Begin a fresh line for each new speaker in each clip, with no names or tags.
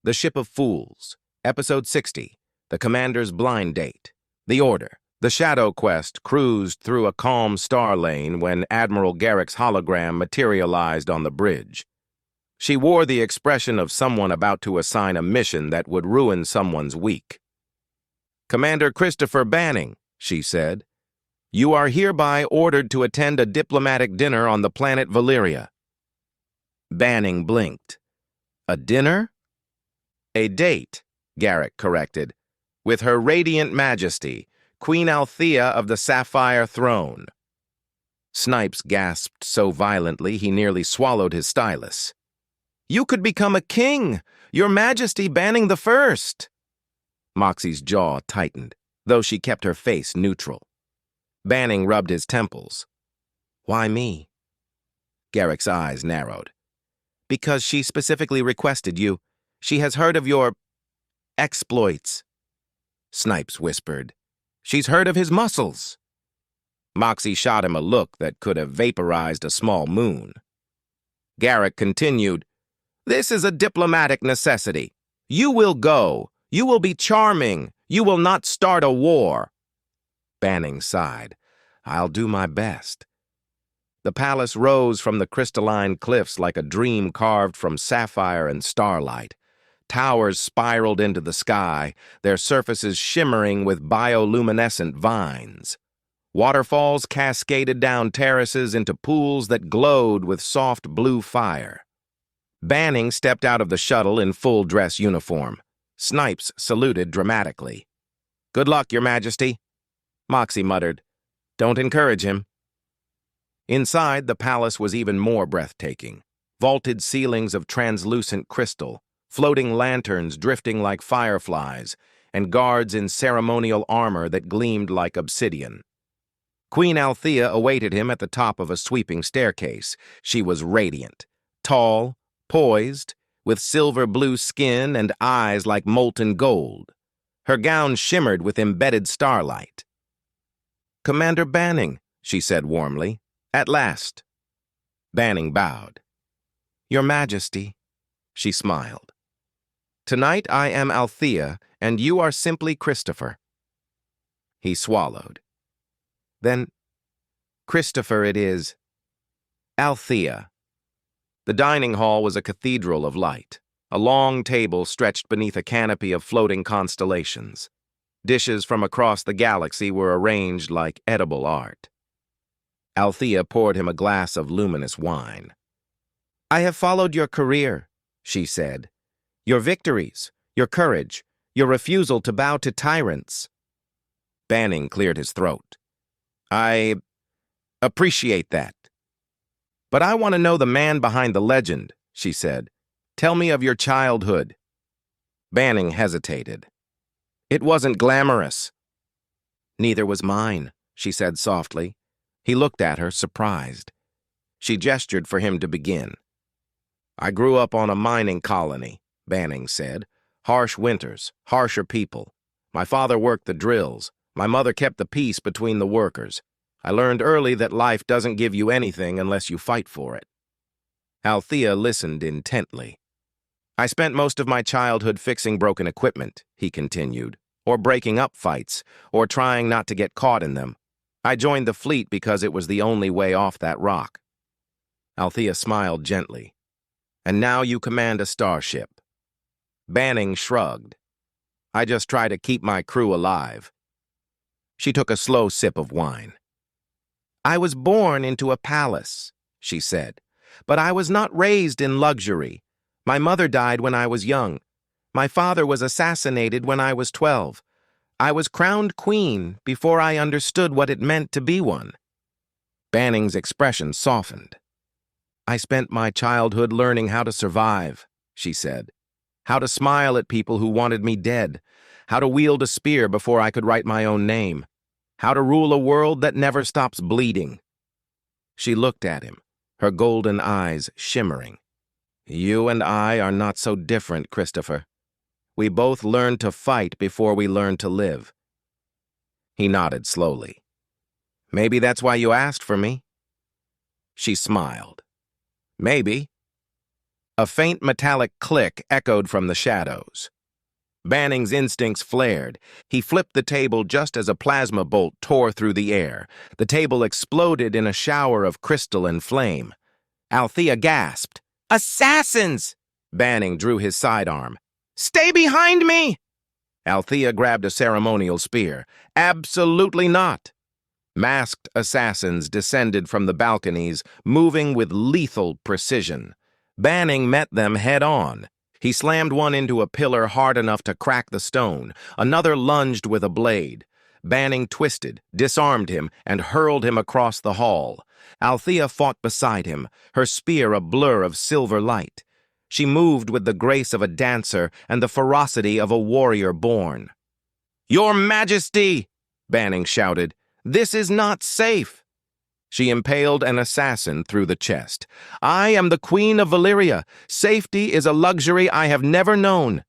The Ship of Fools, Episode 60, The Commander's Blind Date, The Order. The Shadow Quest cruised through a calm star lane when Admiral Garrick's hologram materialized on the bridge. She wore the expression of someone about to assign a mission that would ruin someone's week. "Commander Christopher Banning," she said, "you are hereby ordered to attend a diplomatic dinner on the planet Velyria." Banning blinked. "A dinner?" "A date," Garrick corrected, "with Her Radiant Majesty, Queen Althea of the Sapphire Throne." Snipes gasped so violently he nearly swallowed his stylus. "You could become a king, Your Majesty Banning the First." Moxie's jaw tightened, though she kept her face neutral. Banning rubbed his temples. "Why me?" Garrick's eyes narrowed. "Because she specifically requested you. She has heard of your exploits." Snipes whispered, "She's heard of his muscles." Moxie shot him a look that could have vaporized a small moon. Garrick continued, "This is a diplomatic necessity. You will go. You will be charming. You will not start a war." Banning sighed. "I'll do my best." The palace rose from the crystalline cliffs like a dream carved from sapphire and starlight. Towers spiraled into the sky, their surfaces shimmering with bioluminescent vines. Waterfalls cascaded down terraces into pools that glowed with soft blue fire. Banning stepped out of the shuttle in full dress uniform. Snipes saluted dramatically. "Good luck, Your Majesty." Moxie muttered, "Don't encourage him." Inside, the palace was even more breathtaking. Vaulted ceilings of translucent crystal, floating lanterns drifting like fireflies, and guards in ceremonial armor that gleamed like obsidian. Queen Althea awaited him at the top of a sweeping staircase. She was radiant, tall, poised, with silver-blue skin and eyes like molten gold. Her gown shimmered with embedded starlight. "Commander Banning," she said warmly, "at last." Banning bowed. "Your Majesty," she smiled. "Tonight I am Althea, and you are simply Christopher." He swallowed. "Then, Christopher it is. Althea." The dining hall was a cathedral of light. A long table stretched beneath a canopy of floating constellations. Dishes from across the galaxy were arranged like edible art. Althea poured him a glass of luminous wine. "I have followed your career," she said. "Your victories, your courage, your refusal to bow to tyrants." Banning cleared his throat. "I appreciate that. But I want to know the man behind the legend," she said. "Tell me of your childhood." Banning hesitated. "It wasn't glamorous." "Neither was mine," she said softly. He looked at her, surprised. She gestured for him to begin. "I grew up on a mining colony," Banning said. "Harsh winters, harsher people. My father worked the drills. My mother kept the peace between the workers. I learned early that life doesn't give you anything unless you fight for it." Althea listened intently. "I spent most of my childhood fixing broken equipment," he continued, "or breaking up fights, or trying not to get caught in them. I joined the fleet because it was the only way off that rock." Althea smiled gently. "And now you command a starship." Banning shrugged. "I just try to keep my crew alive." She took a slow sip of wine. "I was born into a palace," she said, "but I was not raised in luxury. My mother died when I was young. My father was assassinated when I was 12. I was crowned queen before I understood what it meant to be one." Banning's expression softened. "I spent my childhood learning how to survive," she said. "How to smile at people who wanted me dead. How to wield a spear before I could write my own name. How to rule a world that never stops bleeding." She looked at him, her golden eyes shimmering. "You and I are not so different, Christopher. We both learned to fight before we learned to live." He nodded slowly. "Maybe that's why you asked for me." She smiled. "Maybe." A faint metallic click echoed from the shadows. Banning's instincts flared. He flipped the table just as a plasma bolt tore through the air. The table exploded in a shower of crystalline flame. Althea gasped. "Assassins!" Banning drew his sidearm. "Stay behind me!" Althea grabbed a ceremonial spear. "Absolutely not!" Masked assassins descended from the balconies, moving with lethal precision. Banning met them head-on. He slammed one into a pillar hard enough to crack the stone. Another lunged with a blade. Banning twisted, disarmed him, and hurled him across the hall. Althea fought beside him, her spear a blur of silver light. She moved with the grace of a dancer and the ferocity of a warrior born. "Your Majesty!" Banning shouted. "This is not safe." She impaled an assassin through the chest. "I am the Queen of Velyria. Safety is a luxury I have never known."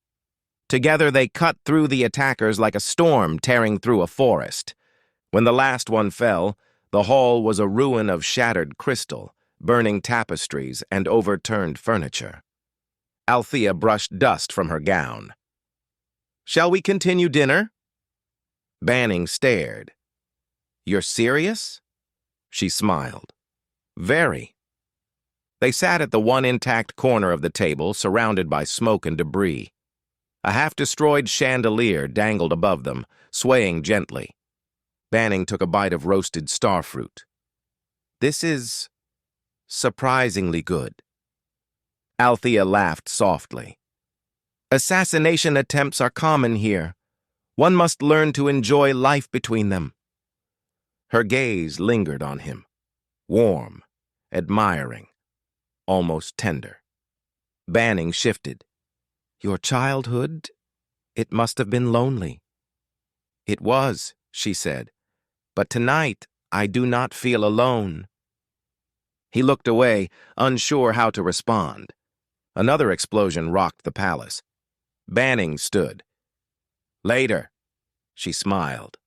Together they cut through the attackers like a storm tearing through a forest. When the last one fell, the hall was a ruin of shattered crystal, burning tapestries and overturned furniture. Althea brushed dust from her gown. "Shall we continue dinner?" Banning stared. "You're serious?" She smiled. "Very." They sat at the one intact corner of the table, surrounded by smoke and debris. A half-destroyed chandelier dangled above them, swaying gently. Banning took a bite of roasted starfruit. "This is surprisingly good." Althea laughed softly. "Assassination attempts are common here. One must learn to enjoy life between them." Her gaze lingered on him, warm, admiring, almost tender. Banning shifted. "Your childhood? It must have been lonely." "It was," she said, "but tonight I do not feel alone." He looked away, unsure how to respond. Another explosion rocked the palace. Banning stood. "Later," she smiled.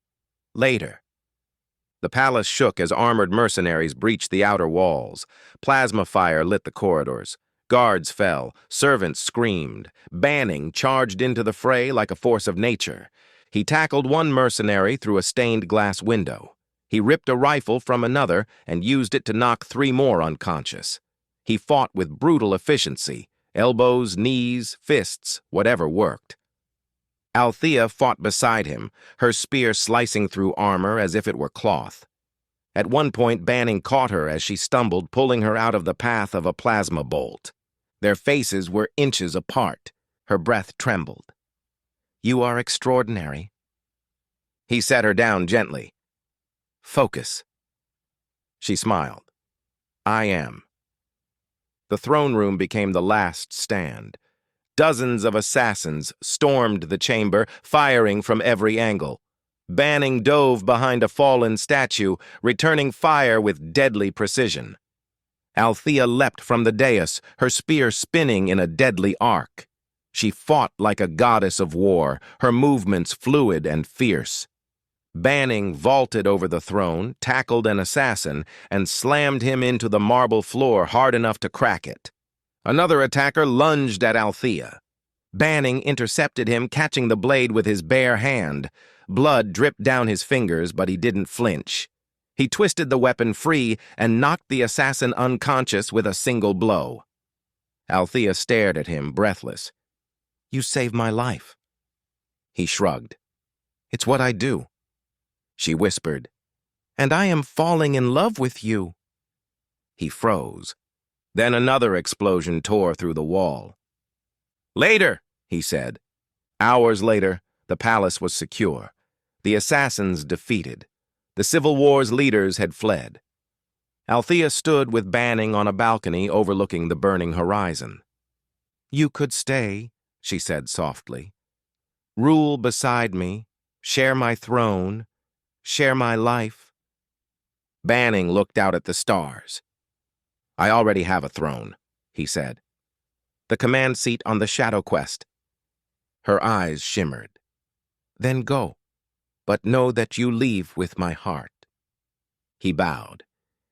"Later." The palace shook as armored mercenaries breached the outer walls. Plasma fire lit the corridors. Guards fell. Servants screamed. Banning charged into the fray like a force of nature. He tackled one mercenary through a stained glass window. He ripped a rifle from another and used it to knock 3 more unconscious. He fought with brutal efficiency. Elbows, knees, fists, whatever worked. Althea fought beside him, her spear slicing through armor as if it were cloth. At one point, Banning caught her as she stumbled, pulling her out of the path of a plasma bolt. Their faces were inches apart. Her breath trembled. "You are extraordinary." He set her down gently. "Focus." She smiled. "I am." The throne room became the last stand. Dozens of assassins stormed the chamber, firing from every angle. Banning dove behind a fallen statue, returning fire with deadly precision. Althea leapt from the dais, her spear spinning in a deadly arc. She fought like a goddess of war, her movements fluid and fierce. Banning vaulted over the throne, tackled an assassin, and slammed him into the marble floor hard enough to crack it. Another attacker lunged at Althea. Banning intercepted him, catching the blade with his bare hand. Blood dripped down his fingers, but he didn't flinch. He twisted the weapon free and knocked the assassin unconscious with a single blow. Althea stared at him, breathless. "You saved my life." He shrugged. "It's what I do." She whispered, "And I am falling in love with you." He froze. Then another explosion tore through the wall. "Later," he said. Hours later, the palace was secure. The assassins defeated. The Civil War's leaders had fled. Althea stood with Banning on a balcony overlooking the burning horizon. "You could stay," she said softly. "Rule beside me, share my throne, share my life." Banning looked out at the stars. "I already have a throne," he said. "The command seat on the Shadow Quest." Her eyes shimmered. "Then go, but know that you leave with my heart." He bowed.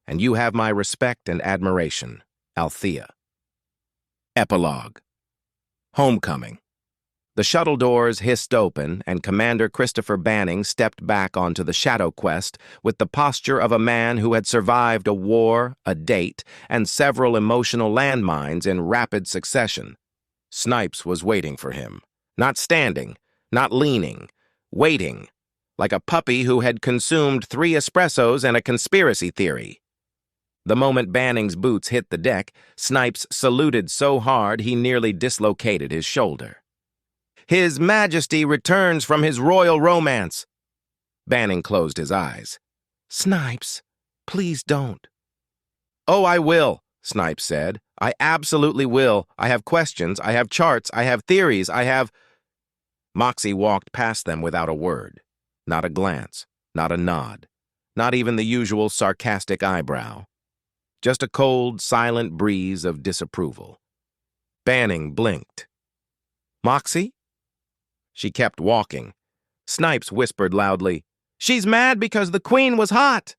"And you have my respect and admiration, Althea." Epilogue. Homecoming. The shuttle doors hissed open, and Commander Christopher Banning stepped back onto the Shadow Quest with the posture of a man who had survived a war, a date, and several emotional landmines in rapid succession. Snipes was waiting for him. Not standing, not leaning, waiting, like a puppy who had consumed 3 espressos and a conspiracy theory. The moment Banning's boots hit the deck, Snipes saluted so hard he nearly dislocated his shoulder. "His Majesty returns from his royal romance." Banning closed his eyes. "Snipes, please don't." "Oh, I will," Snipes said. "I absolutely will. I have questions, I have charts, I have theories, I have—" Moxie walked past them without a word. Not a glance, not a nod, not even the usual sarcastic eyebrow. Just a cold, silent breeze of disapproval. Banning blinked. "Moxie?" She kept walking. Snipes whispered loudly, "She's mad because the Queen was hot."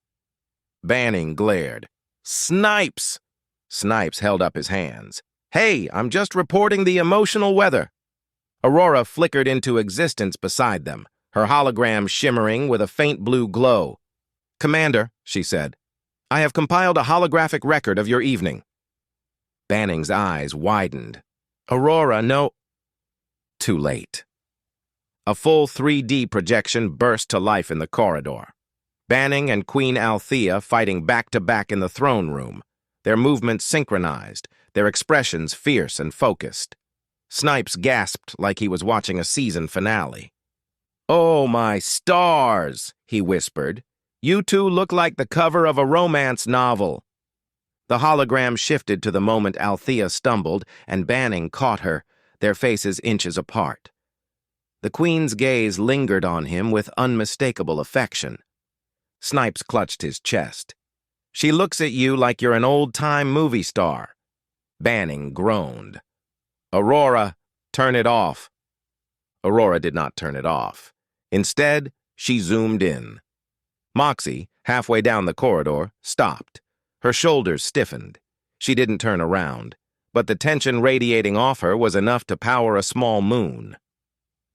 Banning glared. "Snipes!" Snipes held up his hands. "Hey, I'm just reporting the emotional weather." Aurora flickered into existence beside them, her hologram shimmering with a faint blue glow. "Commander," she said, "I have compiled a holographic record of your evening." Banning's eyes widened. "Aurora, no—" Too late. A full 3D projection burst to life in the corridor. Banning and Queen Althea fighting back-to-back in the throne room, their movements synchronized, their expressions fierce and focused. Snipes gasped like he was watching a season finale. "Oh, my stars," he whispered. "You two look like the cover of a romance novel." The hologram shifted to the moment Althea stumbled, and Banning caught her, their faces inches apart. The Queen's gaze lingered on him with unmistakable affection. Snipes clutched his chest. "She looks at you like you're an old-time movie star." Banning groaned. "Aurora, turn it off." Aurora did not turn it off. Instead, she zoomed in. Moxie, halfway down the corridor, stopped. Her shoulders stiffened. She didn't turn around, but the tension radiating off her was enough to power a small moon.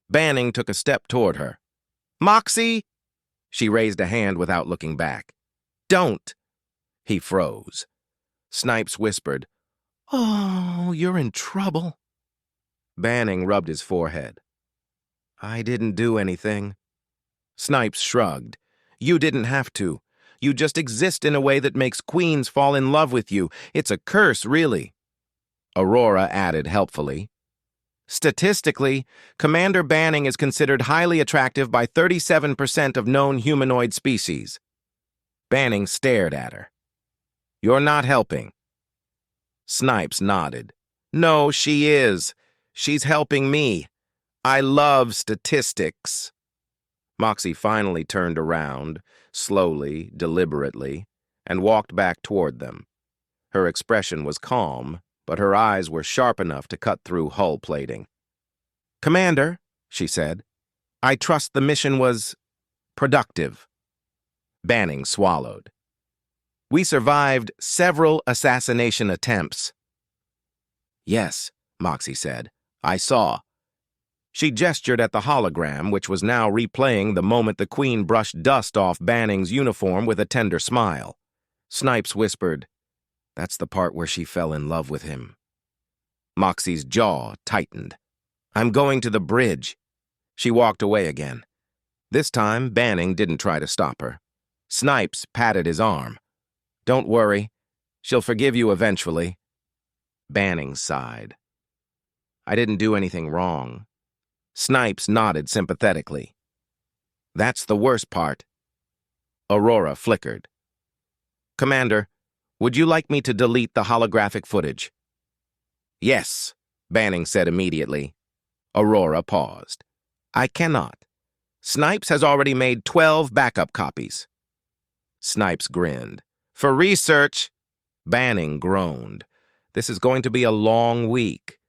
Banning took a step toward her. "Moxie!" She raised a hand without looking back. "Don't!" He froze. Snipes whispered, "Oh, you're in trouble." Banning rubbed his forehead. "I didn't do anything." Snipes shrugged. "You didn't have to. You just exist in a way that makes queens fall in love with you. It's a curse, really." Aurora added helpfully, "Statistically, Commander Banning is considered highly attractive by 37% of known humanoid species." Banning stared at her. "You're not helping." Snipes nodded. "No, she is. She's helping me. I love statistics." Moxie finally turned around, slowly, deliberately, and walked back toward them. Her expression was calm, but her eyes were sharp enough to cut through hull plating. "Commander," she said, "I trust the mission was productive." Banning swallowed. "We survived several assassination attempts." "Yes," Moxie said, "I saw." She gestured at the hologram, which was now replaying the moment the Queen brushed dust off Banning's uniform with a tender smile. Snipes whispered, "That's the part where she fell in love with him." Moxie's jaw tightened. "I'm going to the bridge." She walked away again. This time, Banning didn't try to stop her. Snipes patted his arm. "Don't worry. She'll forgive you eventually." Banning sighed. "I didn't do anything wrong." Snipes nodded sympathetically. "That's the worst part." Aurora flickered. "Commander, would you like me to delete the holographic footage?" "Yes," Banning said immediately. Aurora paused. "I cannot. Snipes has already made 12 backup copies." Snipes grinned. "For research." Banning groaned. "This is going to be a long week."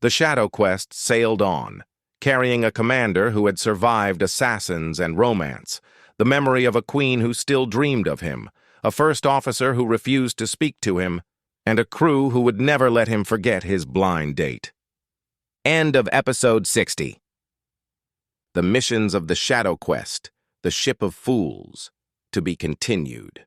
The Shadow Quest sailed on, carrying a commander who had survived assassins and romance, the memory of a queen who still dreamed of him, a first officer who refused to speak to him, and a crew who would never let him forget his blind date. End of episode 60. The missions of the Shadow Quest, the Ship of Fools, to be continued.